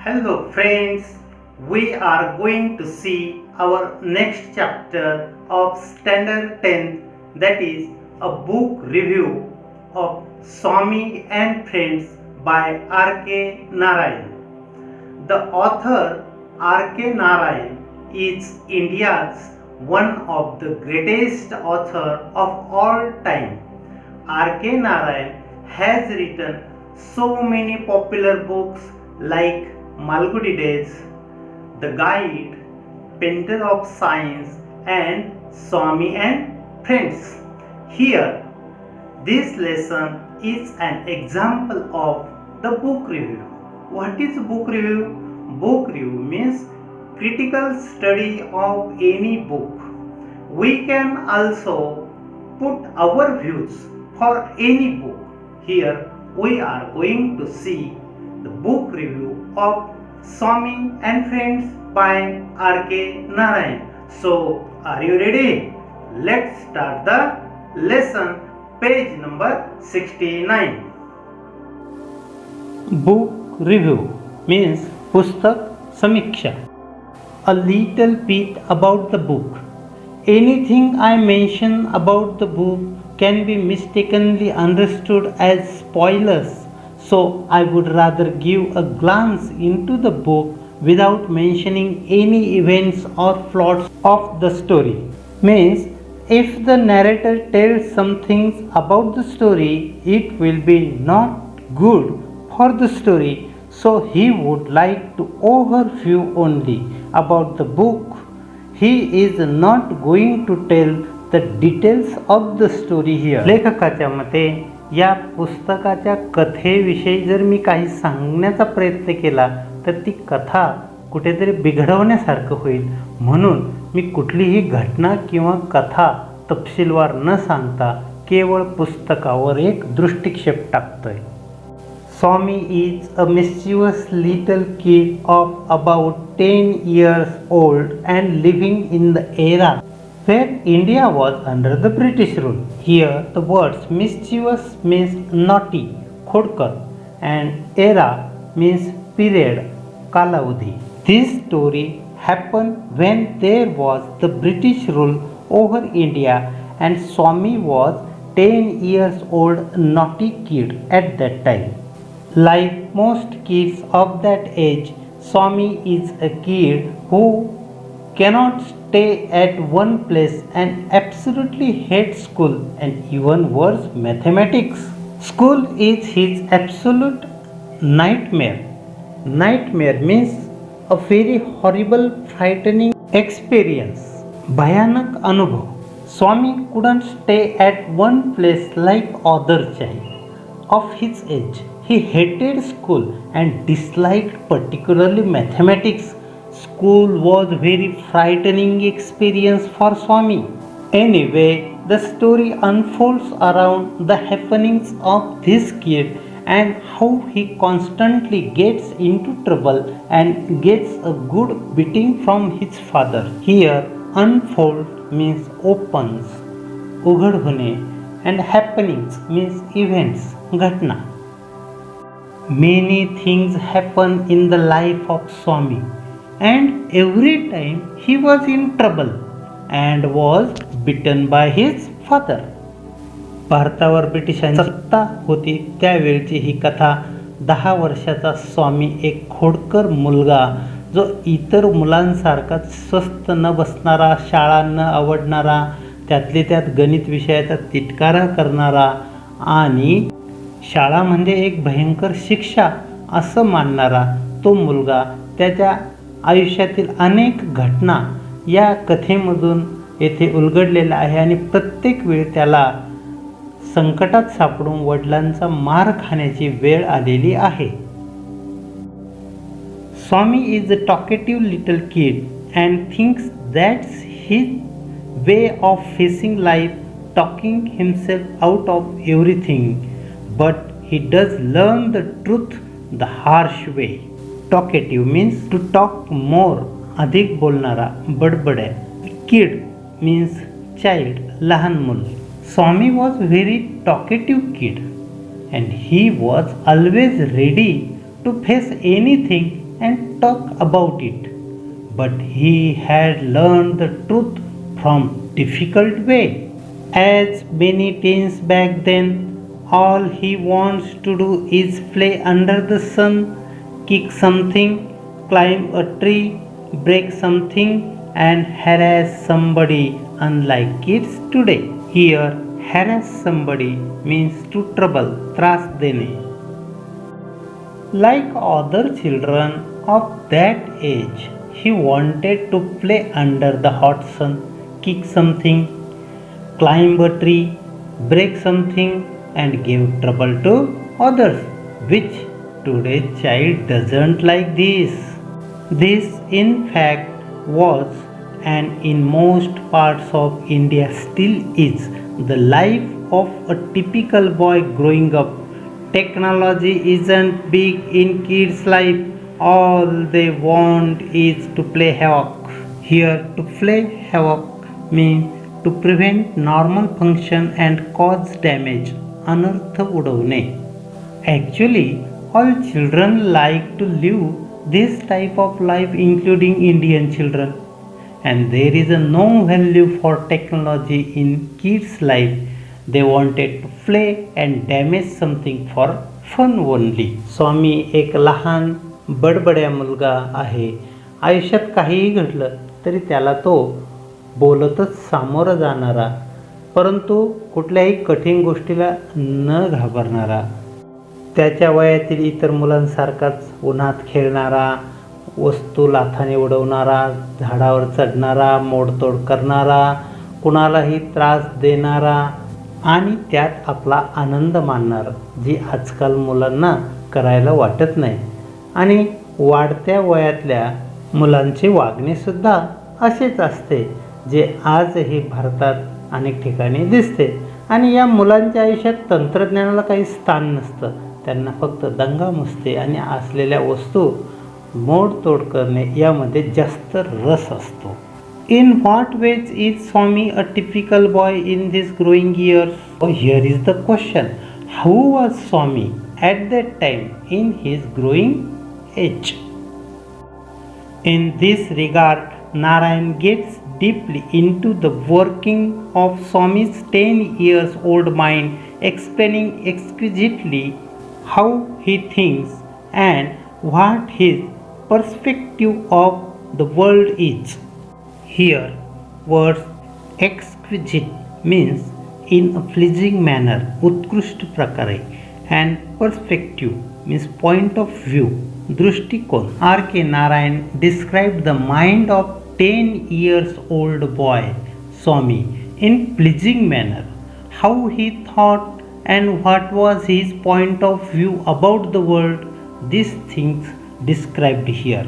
Hello friends, we are going to see our next chapter of Standard 10, that is a book review of Swami and Friends by R.K. Narayan. The author R.K. Narayan is India's one of the greatest author of all time. R.K. Narayan has written so many popular books like Malgudi Days, The Guide, Painter of Science, and Swami and Friends. Here, this lesson is an example of the book review. What is book review? Book review means critical study of any book. We can also put our views for any book. Here we are going to see the book review of Swami and Friends by R.K. Narayan. So, are you ready? Let's start the lesson, page number 69. Book review means pustak samiksha. A little bit about the book. Anything I mention about the book can be mistakenly understood as spoilers. So I would rather give a glance into the book without mentioning any events or plots of the story. Means if the narrator tells some things about the story, it will be not good for the story. So he would like to overview only about the book. He is not going to tell the details of the story here. लेखकाच्या मते या पुस्तकाच्या कथेविषयी जर मी काही सांगण्याचा प्रयत्न केला तर ती कथा कुठेतरी बिघडवण्यासारखं होईल, म्हणून मी कुठलीही घटना किंवा कथा तपशीलवार न सांगता केवळ पुस्तकावर एक दृष्टिक्षेप टाकतोय. Swami is a mischievous little kid of about 10 years old and living in the era where India was under the British rule. Here the words mischievous means naughty, khodkar, and era means period, kalavadhi. This story happened when there was the British rule over India and Swami was 10 years old naughty kid at that time. Like most kids of that age, Swami is a kid who cannot stay at one place and absolutely hates school and even worse mathematics. School is his absolute nightmare. Nightmare means a very horrible, frightening experience. Bhayanak anubhav. Swami couldn't stay at one place like other child of his age. He hated school and disliked particularly mathematics. School was very frightening experience for Swami. Anyway, the story unfolds around the happenings of this kid and how he constantly gets into trouble and gets a good beating from his father. Here, unfold means opens, उघड होणे, and happenings means events, घटना. Many things happen in the life of Swami, and every time he was in trouble and was beaten by his father. भारतावर ब्रिटिशांची सत्ता होती त्यावेळची ही कथा. 10 वर्षाचा स्वामी एक खोडकर मुलगा, जो इतर मुलांसारखा स्वस्थ न बसणारा, शाळा न आवडणारा, त्यातले त्यात गणित विषयाचा तिटकारा करणारा आणि शाळा म्हणजे एक भयंकर शिक्षा असं मानणारा तो मुलगा, त्याच्या आयुष्यातील अनेक घटना या कथेमधून येथे उलगडलेला आहे आणि प्रत्येक वेळ त्याला संकटात सापडून वडिलांचा मार खाण्याची वेळ आलेली आहे. Swami is a talkative little kid and thinks that's his way of facing life, talking himself out of everything. But he does learn the truth the harsh way. Talkative means to talk more, अधिक बोलणारा, बडबड्या. Kid means child, लहान मूल. Swami was very talkative kid and he was always ready to face anything and talk about it. But he had learned the truth from difficult way. As many teens back then, all he wants to do is play under the sun, kick something, climb a tree, break something, and harass somebody, unlike kids today. Here, harass somebody means to trouble, त्रास देणे. Like other children of that age, he wanted to play under the hot sun, kick something, climb a tree, break something, and give trouble to others, which today's child doesn't like this. This, in fact, was and in most parts of India still is the life of a typical boy growing up. Technology isn't big in kids' life. All they want is to play havoc. Here, to play havoc means to prevent normal function and cause damage, अनर्थ उडवणे. Actually, all children like to live this type of life, including Indian children. And there is no value for technology in kids' life. They wanted to play and damage something for fun only. स्वामी एक लहान बडबड्या मुलगा आहे. आयुष्यात काहीही घडलं तरी त्याला तो बोलतच सामोरं जाणारा, परंतु कुठल्याही कठीण गोष्टीला न घाबरणारा, त्याच्या वयातील इतर मुलांसारखाच उन्हात खेळणारा, वस्तू लाथाने उडवणारा, झाडावर चढणारा, मोडतोड करणारा, कुणालाही त्रास देणारा आणि त्यात आपला आनंद मानणारा, जी आजकाल मुलांना करायला वाटत नाही. आणि वाढत्या वयातल्या मुलांचे वागणेसुद्धा असेच असते, जे आजही भारतात अनेक ठिकाणी दिसते. आणि या मुलांच्या आयुष्यात तंत्रज्ञानाला काही स्थान नसतं. त्यांना फक्त दंगामस्ती आणि असलेल्या वस्तू मोडतोड करणे यामध्ये जास्त रस असतो. In what ways is Swami a typical boy in his growing years? Oh, here is the question. How was Swami at that time in his growing age? In this regard, Narayan gets deeply into the working of Swami's 10 years old mind, explaining exquisitely how he thinks and what his perspective of the world is. Here, words exquisite means in a pleasing manner, उत्कृष्ट प्रकारे, and perspective means point of view, दृष्टिकोन. R.K. Narayan described the mind of 10 years old boy Swami in pleasing manner, how he thought and what was his point of view about the world. These things described here.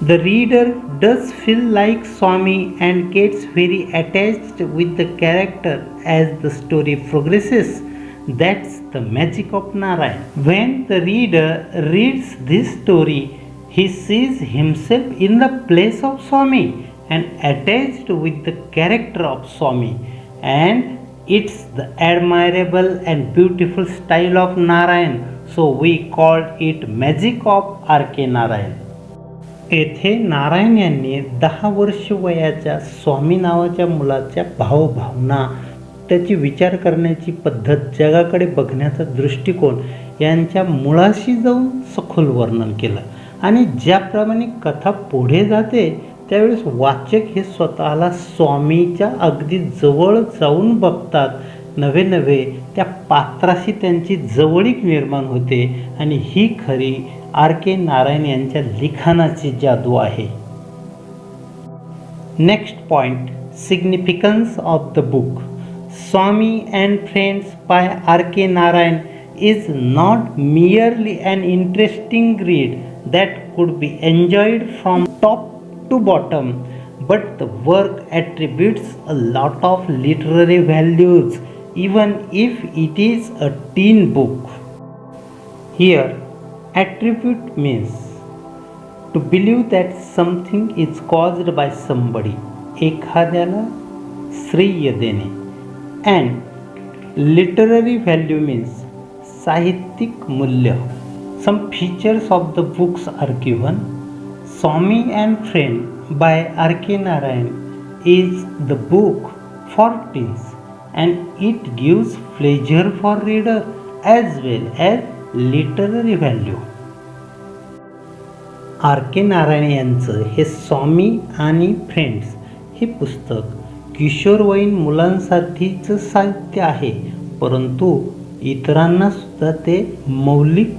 The reader does feel like Swami and gets very attached with the character as the story progresses. That's the magic of Narayan. When the reader reads this story, he sees himself in the place of Swami and attached with the character of Swami. And it's the admirable and beautiful style of Narayan. So we call it magic of R.K. Narayan. येथे नारायण यांनी 10 वर्ष वयाच्या स्वामी नावाच्या मुलाच्या भावभावना, त्याची विचार करण्याची पद्धत, जगाकडे बघण्याचा दृष्टिकोन यांच्या मुळाशी जाऊन सखोल वर्णन केलं. आणि ज्याप्रमाणे कथा पुढे जाते त्यावेळेस वाचक हे स्वतःला स्वामीच्या अगदी जवळ जाऊन बघतात. नवे नवे त्या पात्राशी त्यांची जवळीक निर्माण होते. आणि ही खरी R.K. नारायण यांच्या लिखाणाची जादू आहे. Next point, significance of the book. Swami and friends by R.K. Narayan is not merely an interesting read that could be enjoyed from top to bottom, but the work attributes a lot of literary values even if it is a teen book. Here, attribute means to believe that something is caused by somebody, एखाद्याला श्रेय देणे. And literary value means साहित्यिक मूल्य. Some features of the books are given. Swami and Friend by R.K. Narayan is the book for teens, and it gives pleasure for reader as well as literary value. R K Narayan यांचं हे स्वामी आणि friends हे पुस्तक किशोरवयीन मुलांसाठीचं साहित्य आहे, परंतु इतरांना सुद्धा ते मौलिक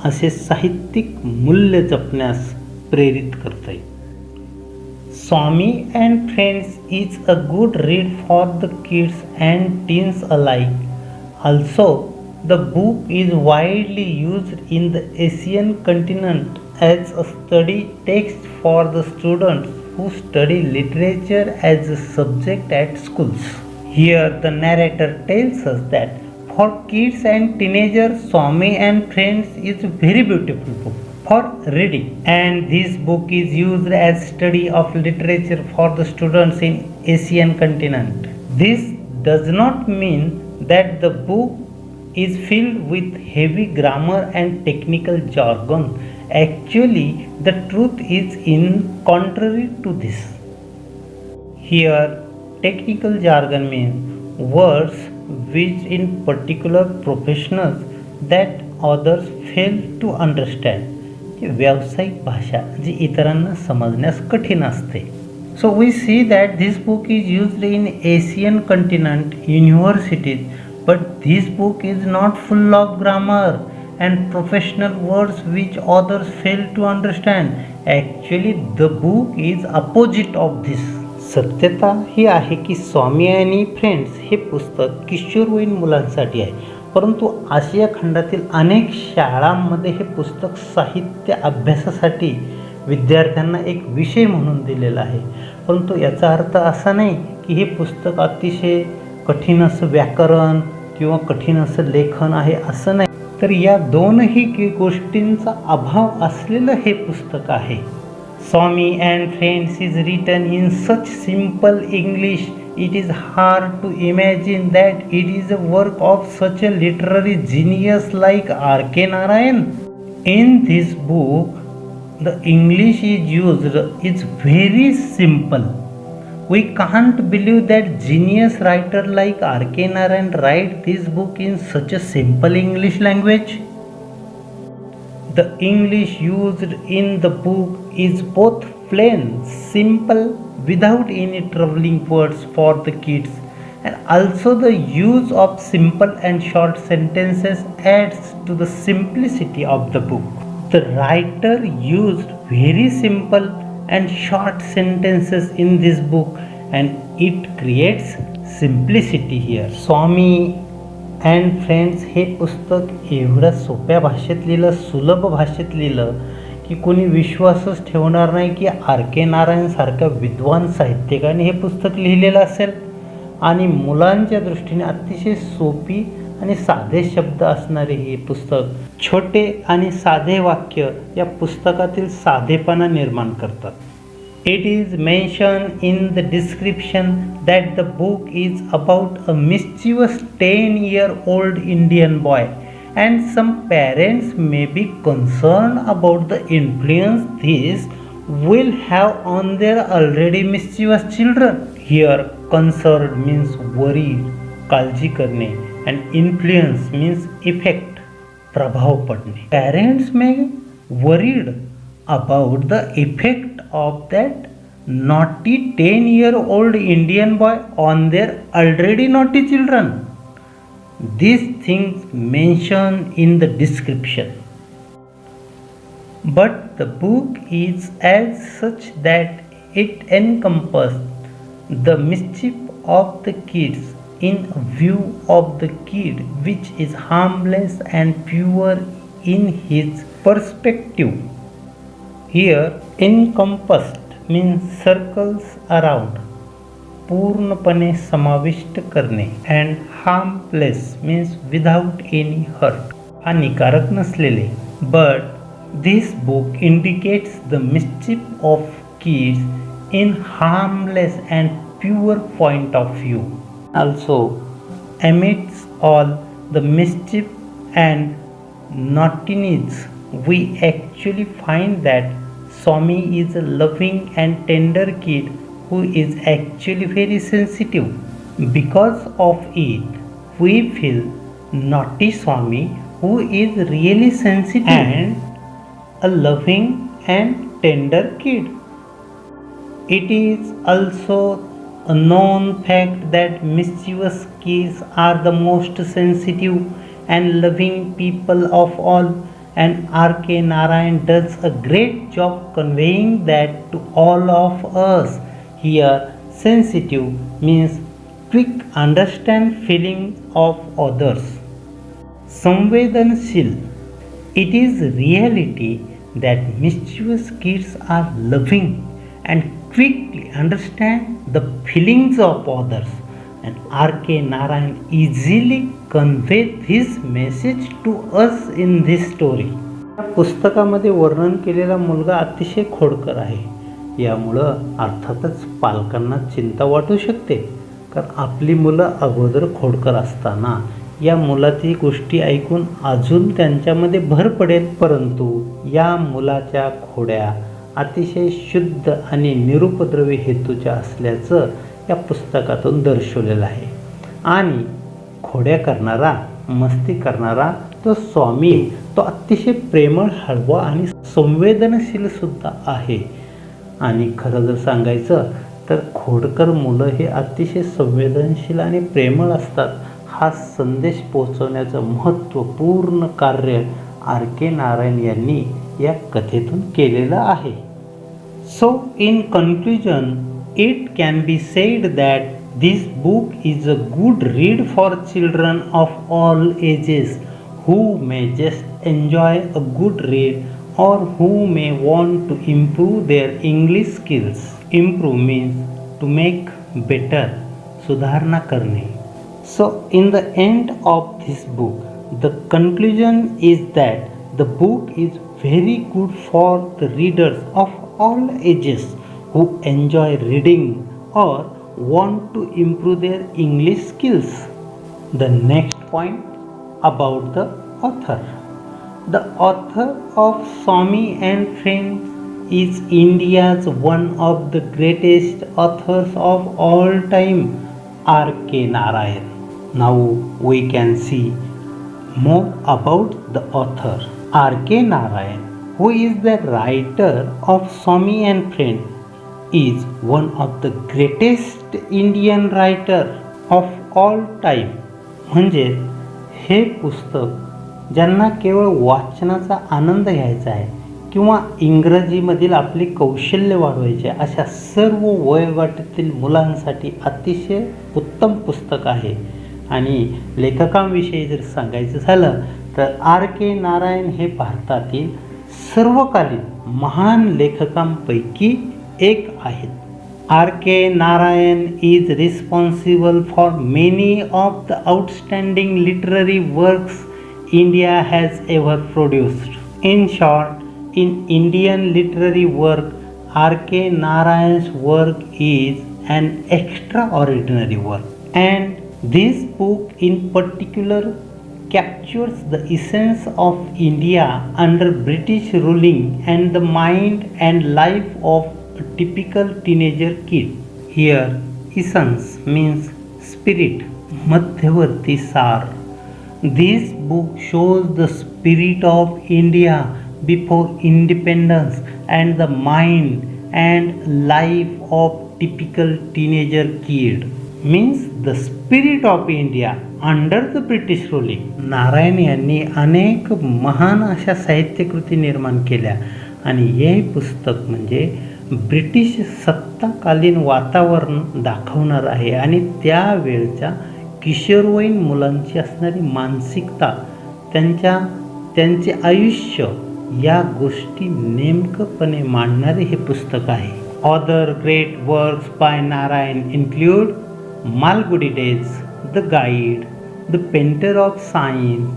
असे साहित्यिक मूल्य जपण्यास प्रेरित करते. Swami and friends is a good read for the kids and teens alike. Also, the book is widely used in the Asian continent as a study text for the students who study literature as a subject at schools. Here, the narrator tells us that for kids and teenagers, Swami and Friends is a very beautiful book for reading, and this book is used as study of literature for the students in Asian continent. This does not mean that the book is filled with heavy grammar and technical jargon. Actually, the truth is in contrary to this. Here, technical jargon means words which in particular professionals that others fail to understand. व्यावसायिक भाषा जी इतरांना समजण्यास कठीण असते. So we see that this book is used in Asian continent universities, but this book is not full of grammar and professional words which others fail to understand. Actually, the book is opposite of this. सत्यता ही आहे की स्वामी आणि friends हे पुस्तक किशोरवयीन मुलांसाठी आहे, परंतु आशिया खंडातील अनेक शाळांमध्ये हे पुस्तक साहित्य अभ्यासासाठी विद्यार्थ्यांना एक विषय म्हणून दिलेला आहे. परंतु याचा अर्थ असा नाही की हे पुस्तक अतिशय कठीण असं व्याकरण किंवा कठीण असं लेखन आहे असं नाही, तर या दोनही गोष्टींचा अभाव असलेलं हे पुस्तक आहे. Swami and friends is written in such simple English it is hard to imagine that it is a work of such a literary genius like R.K. Narayan. In this book, the English is used is very simple. We can't believe that genius writer like R.K. Narayan write this book in such a simple English language. The English used in the book is both plain, simple, without any troubling words for the kids, and also the use of simple and short sentences adds to the simplicity of the book. The writer used very simple and short sentences in this book, and it creates simplicity here. Swami and Friends हे पुस्तक एवढं सोप्या भाषेत लिहिलं, सुलभ भाषेत लिहिलं की कोणी विश्वासच ठेवणार नाही की आर के नारायण सारख्या विद्वान साहित्यिकाने हे पुस्तक लिहिलेलं असेल. आणि मुलांच्या दृष्टीने अतिशय सोपी आणि साधे शब्द असणारे हे पुस्तक, छोटे आणि साधे वाक्य या पुस्तकातील साधेपणा निर्माण करतात. It is mention in the description that the book is about a mischievous 10-year-old Indian boy, and some parents may be concerned about the influence this will have on their already mischievous children. Here, concerned means worried, काळजी करणे, and influence means effect, प्रभाव पडणे. Parents may worried about the effect of that naughty 10-year-old Indian boy on their already naughty children. These things mentioned in the description. But the book is as such that it encompasses the mischief of the kids in view of the kid, which is harmless and pure in his perspective. Here, encompassed means circles around, पूर्णपणे समाविष्ट करणे, and harmless means without any hurt, हानिकारक नसलेले. But this book indicates the mischief of kids in harmless and pure point of view. Also, amidst all the mischief and naughtiness, we actually find that Swami is a loving and tender kid who is actually very sensitive. Because of it, we feel naughty Swami who is really sensitive and a loving and tender kid. It is also a known fact that mischievous kids are the most sensitive and loving people of all, and R.K. Narayan does a great job conveying that to all of us. Here, sensitive means quick understand feelings of others. Samvedanshil, it is reality that mischievous kids are loving and quickly understand the feelings of others, and R.K. Narayan easily conveys his message to us in this story. या पुस्तकामध्ये वर्णन केलेला मुलगा अतिशय खोडकर आहे. यामुळं अर्थातच पालकांना चिंता वाटू शकते, कारण आपली मुलं अगोदर खोडकर असताना या मुलाची गोष्टी ऐकून अजून त्यांच्यामध्ये भर पडेल. परंतु या मुलाच्या खोड्या अतिशय शुद्ध आणि निरुपद्रवी हेतूच्या असल्याचं या पुस्तकातून दर्शवलेलं आहे. आणि खोड्या करणारा, मस्ती करणारा तो स्वामी, तो अतिशय प्रेमळ, हळवा आणि संवेदनशील सुद्धा आहे. आणि खरं जर सांगायचं तर खोडकर मुलं हे अतिशय संवेदनशील आणि प्रेमळ असतात. हा संदेश पोहोचवण्याचं महत्त्वपूर्ण कार्य R.K. नारायण यांनी या कथेतून केलेलं आहे. So in conclusion, it can be said that this book is a good read for children of all ages who may just enjoy a good read or who may want to improve their English skills. Improve means to make better, सुधारणा करणे. So in the end of this book, the conclusion is that the book is very good for the readers of all ages who enjoy reading or want to improve their English skills. The next point about the author. The author of Swami and Friends is India's one of the greatest authors of all time, R.K. Narayan. Now we can see more about the author. R.K. Narayan, who is the writer of Swami and Friends, is one of the greatest Indian writer of all time. म्हणजे हे पुस्तक ज्यांना केवळ वाचनाचा आनंद घ्यायचा आहे किंवा इंग्रजीमधील आपली कौशल्य वाढवायचे अशा सर्व वयोगटातील मुलांसाठी अतिशय उत्तम पुस्तक आहे. आणि लेखकांविषयी जर सांगायचं झालं तर R.K. नारायण हे भारतातील सर्वकालीन महान लेखकांपैकी एक आहेत. R.K. Narayan is responsible for many of the outstanding literary works India has ever produced. In short, in Indian literary work, R.K. Narayan's work is an extraordinary work. And this book in particular captures the essence of India under British ruling and the mind and life of a typical teenager kid. Here, essence means spirit, madhyavarti sar. This book shows the spirit of India before independence and the mind and life of typical teenager kid. Means the spirit of India under the British ruling. Narayan यांनी अनेक महान अशा साहित्यकृती निर्माण केल्या आणि हे पुस्तक म्हणजे ब्रिटिश सत्ताकालीन वातावरण दाखवणार आहे आणि त्यावेळच्या किशोरवयीन मुलांची असणारी मानसिकता, त्यांचे आयुष्य या गोष्टी नेमकंपणे मांडणारे हे पुस्तक आहे. Other great works by Narayan include Malgudi Days, The Guide, The Painter of Science,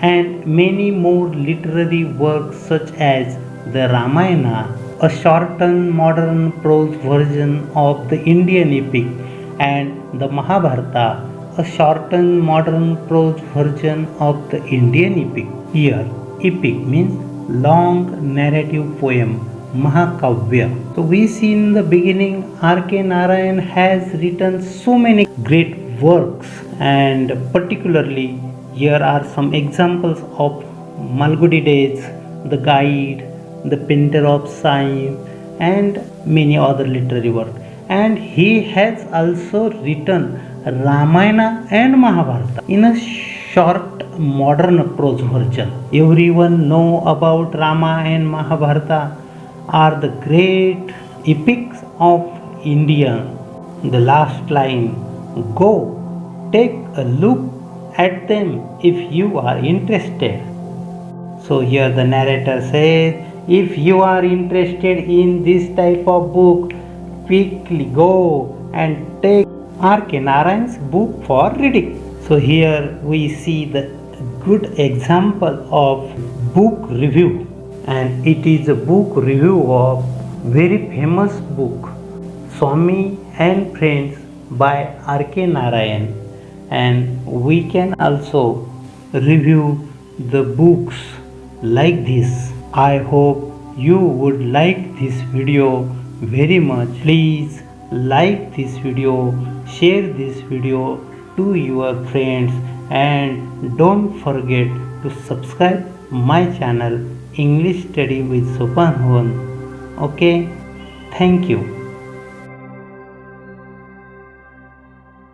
and many more literary works such as the Ramayana, a shortened modern prose version of the Indian epic, and the Mahabharata, a shortened modern prose version of the Indian epic. Here, epic means long narrative poem Mahakavya. So we see in the beginning R.K. Narayan has written so many great works, and particularly here are some examples of Malgudi Days, The Guide, The Painter of Science, and many other literary works. And he has also written Ramayana and Mahabharata in a short modern prose version. Everyone know about Rama and Mahabharata are the great epics of India. The last line, go take a look at them if you are interested. So here the narrator says, if you are interested in this type of book, quickly go and take R.K. Narayan's book for reading. So here we see the good example of book review, and it is a book review of very famous book Swami and Friends by R.K. Narayan, and we can also review the books like this. I hope you would like this video very much. Please like this video, share this video to your friends, and don't forget to subscribe my channel English Study with Sopan Huan. Okay, thank you.